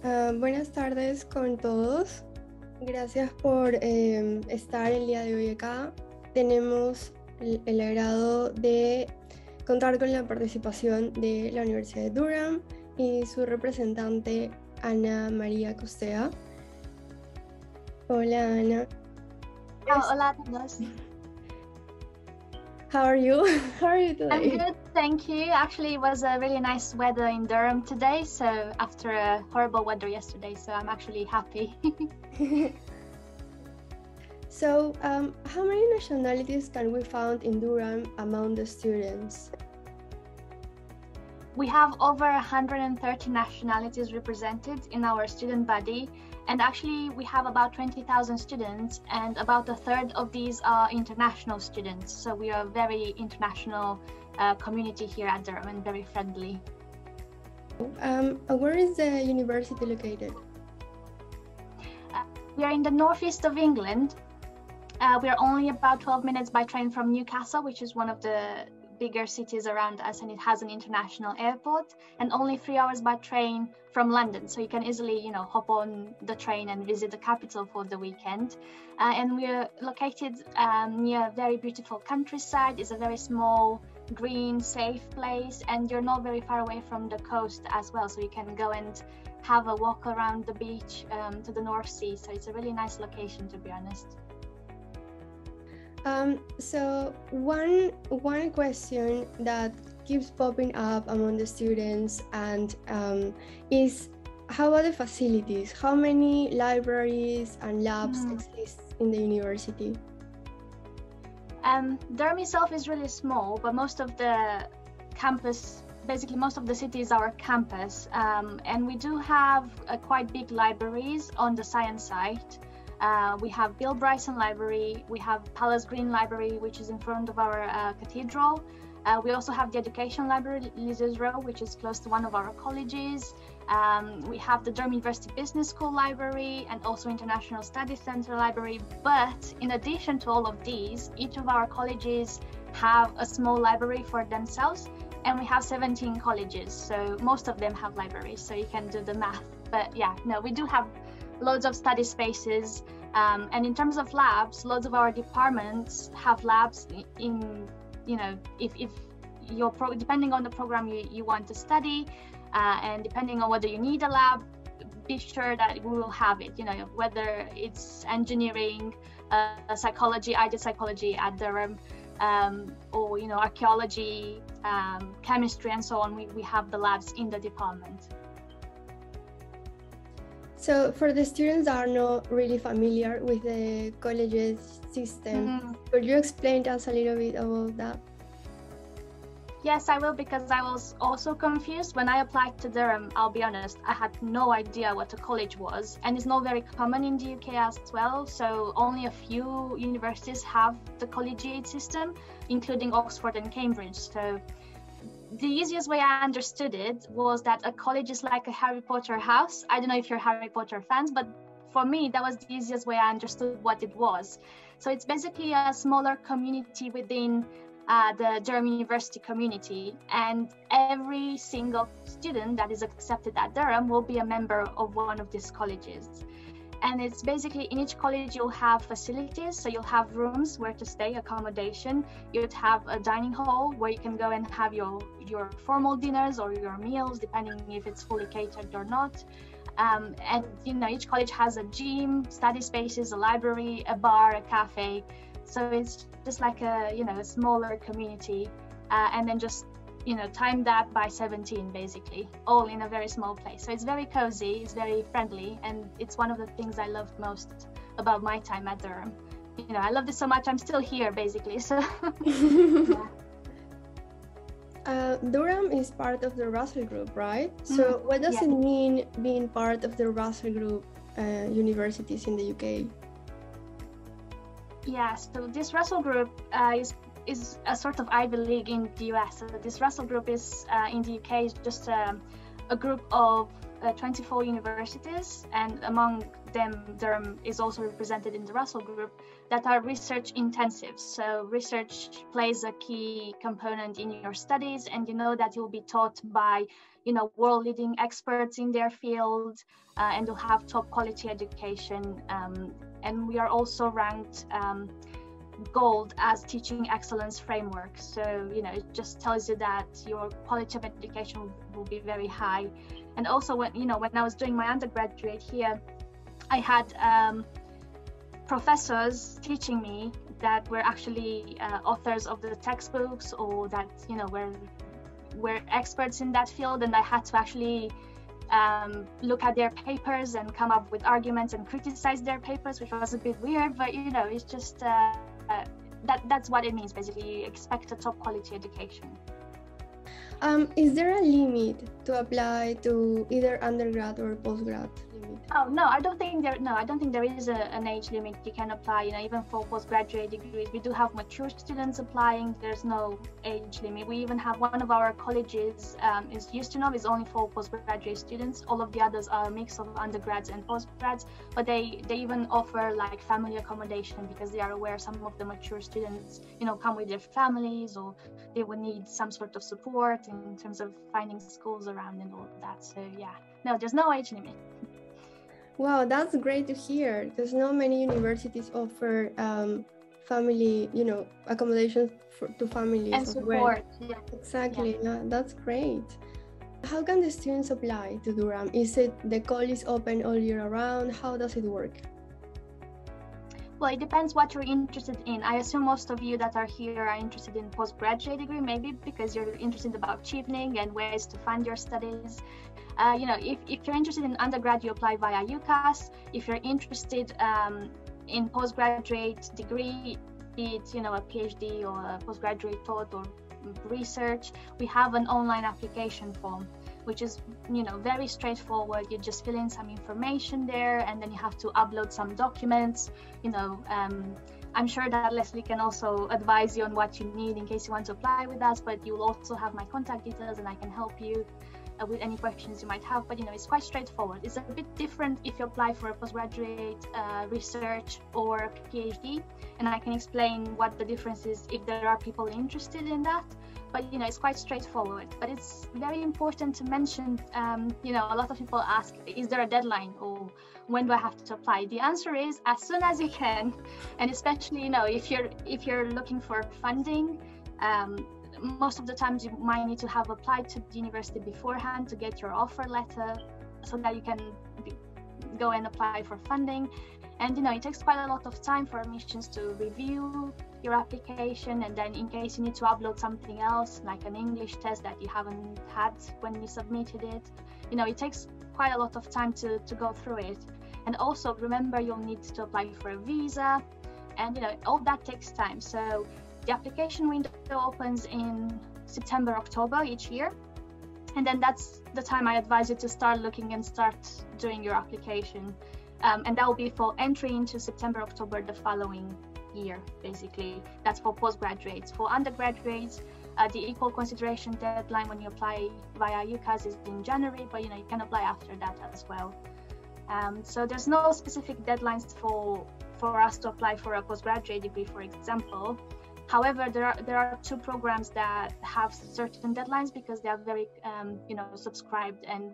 Buenas tardes con todos. Gracias por estar el día de hoy acá. Tenemos el agrado de contar con la participación de la Universidad de Durham y su representante Ana María Costea. Hola Ana. Hola a todos. How are you? How are you today? I'm good, thank you. Actually, it was a really nice weather in Durham today, so after a horrible weather yesterday, so I'm actually happy. So, how many nationalities can we find in Durham among the students? We have over 130 nationalities represented in our student body, and actually we have about 20,000 students, and about a third of these are international students. So we are a very international community here at Durham and very friendly. Where is the university located? We are in the northeast of England. We are only about 12 minutes by train from Newcastle, which is one of the bigger cities around us, and it has an international airport, and only 3 hours by train from London, so you can easily hop on the train and visit the capital for the weekend. And we're located near a very beautiful countryside. It's a very small, green, safe place, and you're not very far away from the coast as well, so you can go and have a walk around the beach to the North Sea. So it's a really nice location, to be honest. So one question that keeps popping up among the students and is how about the facilities? How many libraries and labs exist in the university? Durham itself is really small, but most of the campus, basically most of the city is our campus, and we do have quite big libraries on the science side. We have Bill Bryson Library, we have Palace Green Library, which is in front of our cathedral. We also have the Education Library, Lizzie's Row, which is close to one of our colleges. We have the Durham University Business School Library and also International Studies Center Library. But in addition to all of these, each of our colleges have a small library for themselves, and we have 17 colleges, so most of them have libraries, so you can do the math. But yeah, no, we do have loads of study spaces, and in terms of labs, loads of our departments have labs in, if you're depending on the program you want to study, and depending on whether you need a lab, be sure that we will have it, whether it's engineering, psychology. I did psychology at Durham, or archaeology, chemistry, and so on. We have the labs in the department. So for the students that are not really familiar with the college's system, could you explain to us a little bit about that? Yes, I will, because I was also confused. When I applied to Durham, I'll be honest, I had no idea what a college was, and it's not very common in the UK as well. So only a few universities have the collegiate system, including Oxford and Cambridge. So the easiest way I understood it was that a college is like a Harry Potter house. I don't know if you're Harry Potter fans, but for me, that was the easiest way I understood what it was. So it's basically a smaller community within the Durham University community, and every single student that is accepted at Durham will be a member of one of these colleges. And it's basically, in each college you'll have facilities, so you'll have rooms where to stay, accommodation. You'd have a dining hall where you can go and have your formal dinners or your meals, depending if it's fully catered or not. And each college has a gym, study spaces, a library, a bar, a cafe. So it's just like a smaller community, and then just time that by 17, basically, all in a very small place. So it's very cozy, it's very friendly, and it's one of the things I loved most about my time at Durham. I loved it so much, I'm still here, basically. So yeah. Durham is part of the Russel group, right? So what does it mean being part of the Russel group universities in the UK? Yeah, so this Russel group is a sort of Ivy League in the US. So this Russel group is in the UK is just a group of 24 universities, and among them Durham is also represented in the Russel group, that are research intensive. So research plays a key component in your studies, and that you'll be taught by world-leading experts in their field, and to have top quality education. And we are also ranked gold as teaching excellence framework. So, it just tells you that your quality of education will be very high. And also when I was doing my undergraduate here, I had professors teaching me that were actually authors of the textbooks, or that were experts in that field, and I had to actually look at their papers and come up with arguments and criticize their papers, which was a bit weird, but it's just that's what it means. Basically, you expect a top quality education. Is there a limit to apply to either undergrad or postgrad limit? Oh no, I don't think there is an age limit. You can apply, even for postgraduate degrees. We do have mature students applying. There's no age limit. We even have one of our colleges is is only for postgraduate students. All of the others are a mix of undergrads and postgrads, but they even offer like family accommodation, because they are aware some of the mature students come with their families, or they would need some sort of support in terms of finding schools around and all of that. So yeah, no, there's no age limit. Wow, that's great to hear, because not many universities offer family, accommodations to families and support. Well. Yeah. Exactly. Yeah, that's great. How can the students apply to Durham? Is it the call is open all year around? How does it work? Well, it depends what you're interested in. I assume most of you that are here are interested in postgraduate degree, maybe because you're interested about cheapening and ways to fund your studies. If you're interested in undergrad, you apply via UCAS. If you're interested in postgraduate degree, be it a PhD or a postgraduate thought or research, we have an online application form, which is very straightforward. You just fill in some information there, and then you have to upload some documents. I'm sure that Leslie can also advise you on what you need in case you want to apply with us, but you will also have my contact details, and I can help you with any questions you might have. But it's quite straightforward. It's a bit different if you apply for a postgraduate research or a PhD, and I can explain what the difference is if there are people interested in that. But it's quite straightforward. But it's very important to mention, a lot of people ask, is there a deadline, or when do I have to apply? The answer is as soon as you can. And especially if you're looking for funding, most of the times you might need to have applied to the university beforehand to get your offer letter, so that you can go and apply for funding. And it takes quite a lot of time for admissions to review your application, and then in case you need to upload something else, like an English test that you haven't had when you submitted it, it takes quite a lot of time to go through it. And also remember, you'll need to apply for a visa, and all that takes time. So the application window opens in September, October each year, and then that's the time I advise you to start looking and start doing your application. And that will be for entry into September, October the following year, basically. That's for postgraduates. For undergraduates, the equal consideration deadline when you apply via UCAS is in January, but you can apply after that as well. So there's no specific deadlines for us to apply for a postgraduate degree, for example. However, there are two programs that have certain deadlines because they are very subscribed, and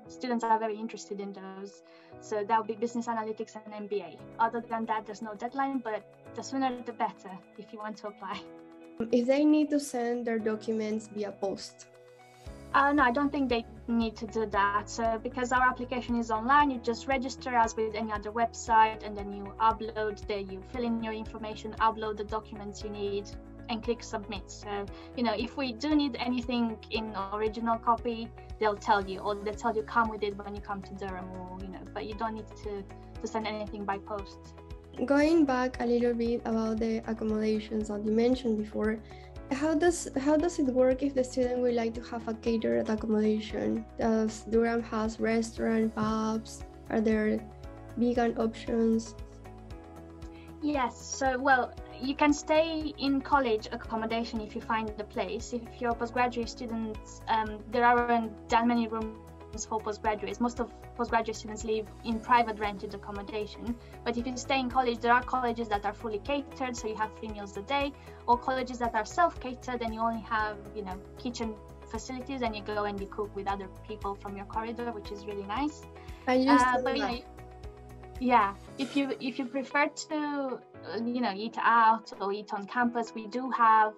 students are very interested in those. So that would be business analytics and MBA. Other than that, there's no deadline, but the sooner the better if you want to apply. If they need to send their documents via post? No, I don't think they need to do that. So because our application is online, you just register as with any other website, and then you you fill in your information, upload the documents you need, and click submit. So if we do need anything in original copy, they'll tell you, or they'll tell you come with it when you come to Durham, or but you don't need to send anything by post. Going back a little bit about the accommodations that you mentioned before, how does it work if the student would like to have a catered accommodation? Does Durham has restaurant, pubs? Are there vegan options? Yes, so you can stay in college accommodation if you find the place. If you're a postgraduate student, there aren't that many rooms for postgraduates. Most of postgraduate students live in private rented accommodation. But if you stay in college, there are colleges that are fully catered, so you have 3 meals a day, or colleges that are self-catered and you only have, kitchen facilities, and you go and you cook with other people from your corridor, which is really nice. I used to But do you that. know, yeah, if you prefer to eat out or eat on campus, we do have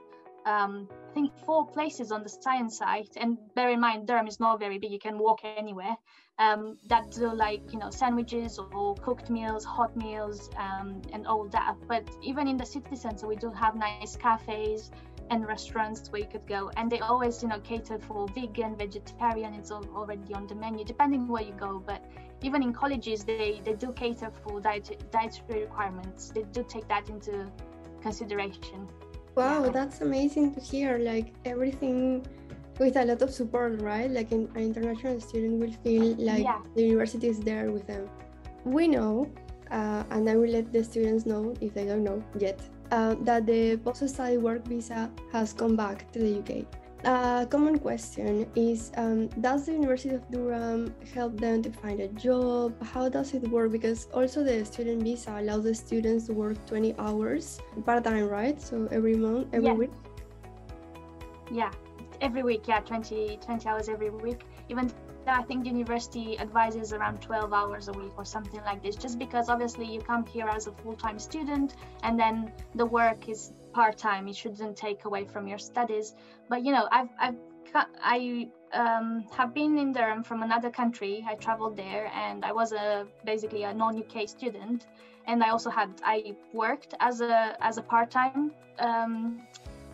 I think 4 places on the science site, and bear in mind Durham is not very big, you can walk anywhere, that do like sandwiches or cooked meals, hot meals, and all that. But even in the city center we do have nice cafes and restaurants where you could go, and they always cater for vegan, vegetarian. It's already on the menu depending where you go. But even in colleges they do cater for dietary requirements. They do take that into consideration. Wow, that's amazing to hear. Like everything with a lot of support, right? Like an international student will feel like the university is there with them. We know, and I will let the students know if they don't know yet, that the post-study work visa has come back to the UK. A common question is, does the University of Durham help them to find a job? How does it work? Because also the student visa allows the students to work 20 hours part-time, right? So every month, every week? Yeah, every week, 20 hours every week. Even though I think the university advises around 12 hours a week or something like this, just because obviously you come here as a full-time student and then the work is part-time. It shouldn't take away from your studies. But I have been in Durham from another country. I traveled there and I was basically a non-UK student, and I worked as a part-time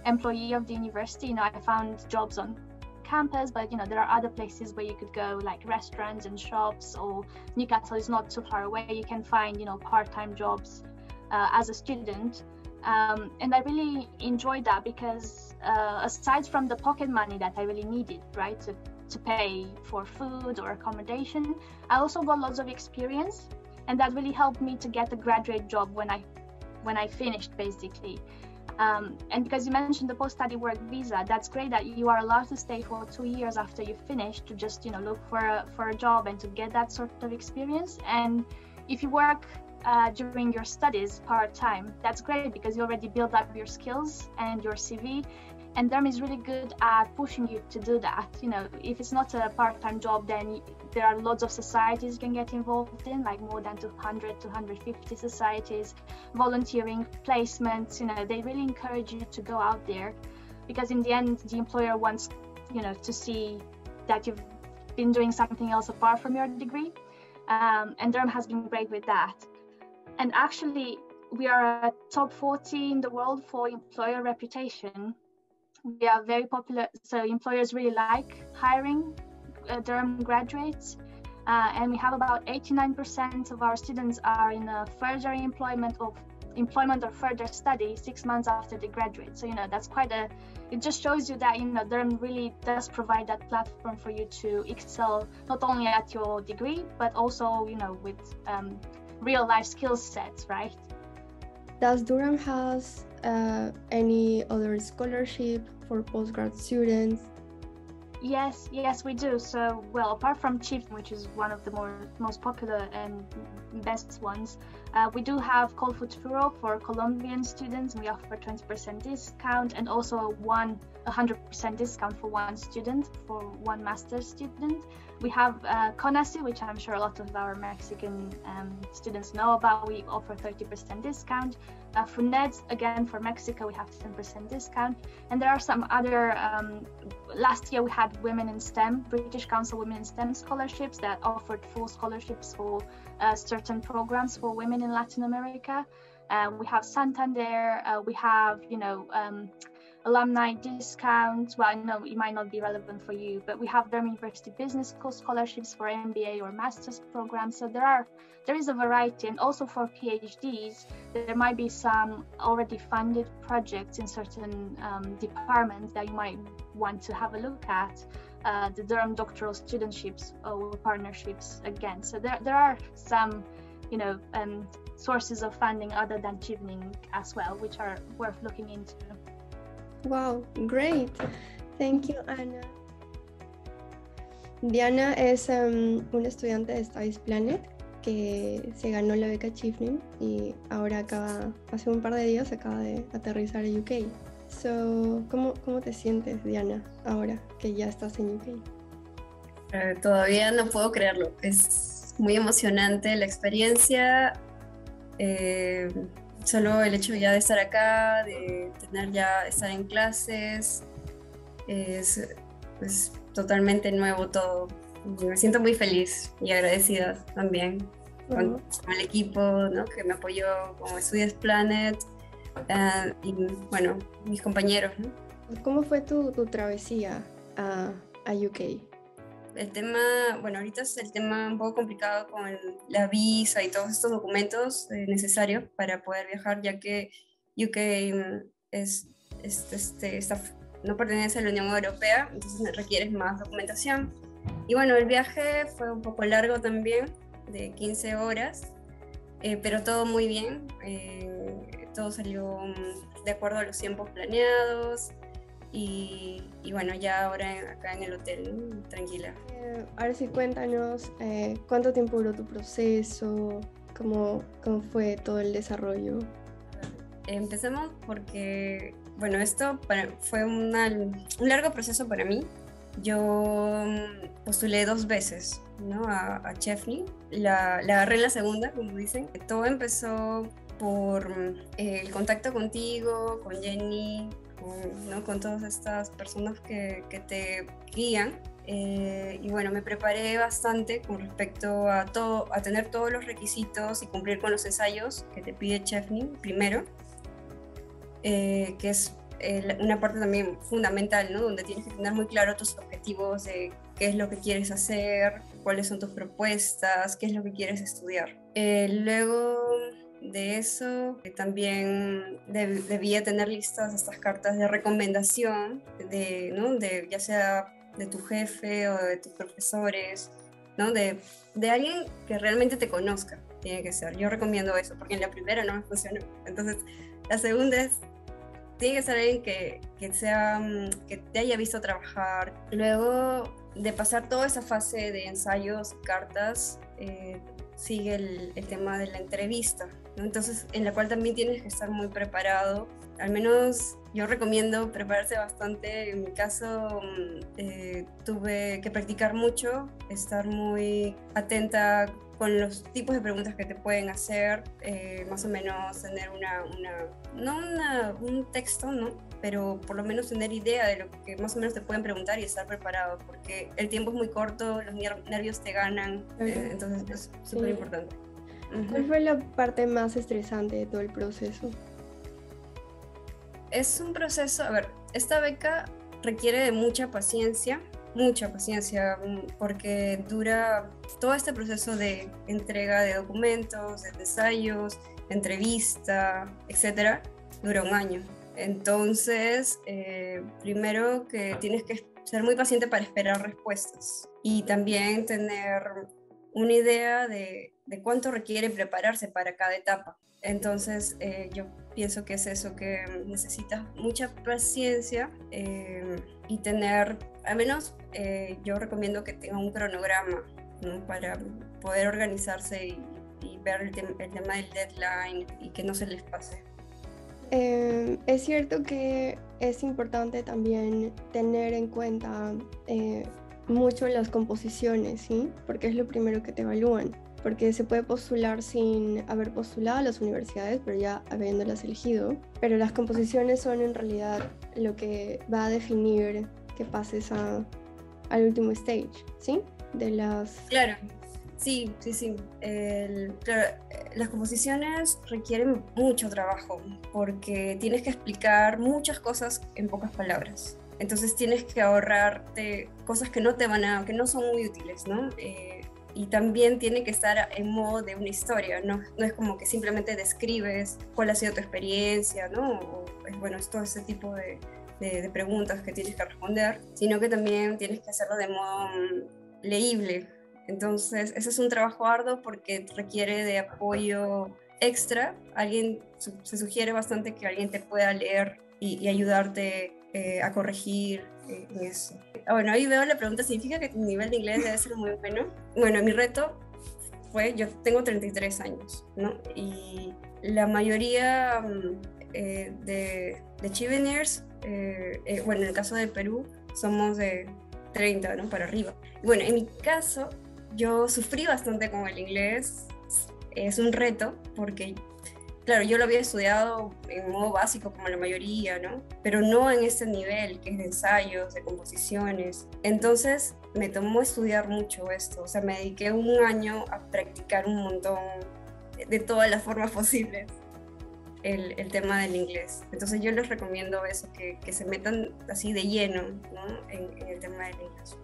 employee of the university. I found jobs on campus, but there are other places where you could go, like restaurants and shops, or Newcastle is not too far away. You can find part-time jobs as a student. And I really enjoyed that because aside from the pocket money that I really needed, right, to pay for food or accommodation, I also got lots of experience, and that really helped me to get a graduate job when I finished, basically. And because you mentioned the post-study work visa, that's great that you are allowed to stay for 2 years after you finish to just look for a job and to get that sort of experience. And if you work during your studies part-time, that's great because you already build up your skills and your CV, and Durham is really good at pushing you to do that. If it's not a part-time job, then there are lots of societies you can get involved in, like more than 200 250 societies, volunteering, placements. They really encourage you to go out there, because in the end the employer wants to see that you've been doing something else apart from your degree, and Durham has been great with that. And actually, we are a top 40 in the world for employer reputation. We are very popular, so employers really like hiring Durham graduates. And we have about 89% of our students are in a further employment or further study 6 months after they graduate. So, that's it just shows you that, Durham really does provide that platform for you to excel, not only at your degree, but also, with real life skill sets, right? Does Durham has any other scholarship for postgrad students? Yes, we do. So, well, apart from Chief, which is one of the most popular and best ones, we do have Call Futuro for Colombian students. We offer 20% discount and also 100% discount for one student, for one master's student. We have CONACYT, which I'm sure a lot of our Mexican students know about. We offer 30% discount. FUNED, again, for Mexico, we have 10% discount. And there are some other, last year we had Women in STEM, British Council Women in STEM scholarships that offered full scholarships for certain programs for women in Latin America. We have Santander, we have, alumni discounts. Well, I know it might not be relevant for you, but we have Durham University Business School scholarships for MBA or master's programs. So there is a variety, and also for PhDs, there might be some already funded projects in certain departments that you might want to have a look at. The Durham doctoral studentships or partnerships again. So there are some, sources of funding other than Chevening as well, which are worth looking into. Wow, great. Thank you, Ana. Diana es una estudiante de Studies Planet que se ganó la beca Chevening y ahora hace un par de días acaba de aterrizar a UK. ¿Cómo te sientes, Diana, ahora que ya estás en UK? Todavía no puedo creerlo. Es muy emocionante la experiencia. eh, Solo el hecho ya de estar acá, de estar en clases, es totalmente nuevo todo. Me siento muy feliz y agradecida también con el equipo, ¿no?, que me apoyó, como Studies Planet, y bueno, mis compañeros, ¿no? ¿Cómo fue tu travesía a UK? El tema, bueno, ahorita es el tema un poco complicado con la visa y todos estos documentos necesarios para poder viajar, ya que UK no pertenece a la Unión Europea, entonces requieres más documentación. Y bueno, el viaje fue un poco largo también, de 15 horas, pero todo muy bien. Todo salió de acuerdo a los tiempos planeados. Y bueno, ya ahora acá en el hotel, ¿no?, tranquila. Ahora sí, cuéntanos cuánto tiempo duró tu proceso, cómo fue todo el desarrollo. Empecemos porque, bueno, esto fue un largo proceso para mí. Yo postulé 2 veces, ¿no?, a Chefney. La agarré en la segunda, como dicen. Todo empezó por el contacto contigo, con Jenny, ¿no?, con todas estas personas que te guían. Y bueno, me preparé bastante con respecto a tener todos los requisitos y cumplir con los ensayos que te pide Chefney primero, que es una parte también fundamental, ¿no?, donde tienes que tener muy claro tus objetivos de qué es lo que quieres hacer, cuáles son tus propuestas, qué es lo que quieres estudiar. Luego de eso, también debía tener listas estas cartas de recomendación, ¿no?, ya sea de tu jefe o de tus profesores, ¿no?, de alguien que realmente te conozca, tiene que ser. Yo recomiendo eso, porque en la primera no me funcionó. Entonces, la segunda tiene que ser alguien que te haya visto trabajar. Luego de pasar toda esa fase de ensayos y cartas, sigue el tema de la entrevista, ¿no? Entonces, en la cual también tienes que estar muy preparado. Al menos yo recomiendo prepararse bastante. En mi caso, tuve que practicar mucho, estar muy atenta con los tipos de preguntas que te pueden hacer, más o menos tener un texto, ¿no?, pero por lo menos tener idea de lo que más o menos te pueden preguntar y estar preparado, porque el tiempo es muy corto, los nervios te ganan, entonces es súper importante. ¿Cuál fue la parte más estresante de todo el proceso? Es un proceso, a ver, esta beca requiere de mucha paciencia, porque dura todo este proceso de entrega de documentos, de ensayos, entrevista, etcétera, dura 1 año. Entonces, primero que tienes que ser muy paciente para esperar respuestas y también tener una idea de cuánto requiere prepararse para cada etapa. Entonces, yo pienso que es eso, que necesitas mucha paciencia y tener, al menos yo recomiendo que tenga un cronograma, ¿no?, para poder organizarse y ver el tema del deadline y que no se les pase. Es cierto que es importante también tener en cuenta mucho las composiciones, ¿sí? Porque es lo primero que te evalúan. Porque se puede postular sin haber postulado a las universidades, pero ya habiéndolas elegido. Pero las composiciones son en realidad lo que va a definir que pases al último stage, ¿sí? Claro, sí. Claro, las composiciones requieren mucho trabajo porque tienes que explicar muchas cosas en pocas palabras. Entonces tienes que ahorrarte cosas que no son muy útiles, ¿no? Y también tiene que estar en modo de una historia, no es como que simplemente describes cuál ha sido tu experiencia, ¿no? Bueno, es todo ese tipo de preguntas que tienes que responder, sino que también tienes que hacerlo de modo leíble. Entonces, ese es un trabajo arduo porque requiere de apoyo extra. Se sugiere bastante que alguien te pueda leer y ayudarte a corregir en eso. Bueno, ahí veo la pregunta, ¿significa que tu nivel de inglés debe ser muy bueno? Bueno, mi reto yo tengo 33 años, ¿no? Y la mayoría de Chiveners, bueno, en el caso de Perú, somos de 30, ¿no? Para arriba. Y bueno, en mi caso, yo sufrí bastante con el inglés. Es un reto porque, claro, yo lo había estudiado en modo básico como la mayoría, ¿no? Pero no en este nivel, que es de ensayos, de composiciones. Entonces, me tomó estudiar mucho esto. O sea, me dediqué un año a practicar un montón, de todas las formas posibles, el tema del inglés. Entonces, yo les recomiendo eso, que se metan así de lleno, ¿no? en el tema del inglés.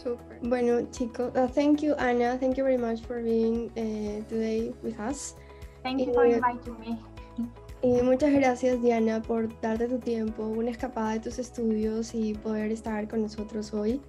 Super. Bueno, chicos, thank you, Anna. Thank you very much for being today with us. Thank you for inviting me. Y muchas gracias, Diana, por darte tu tiempo, una escapada de tus estudios y poder estar con nosotros hoy.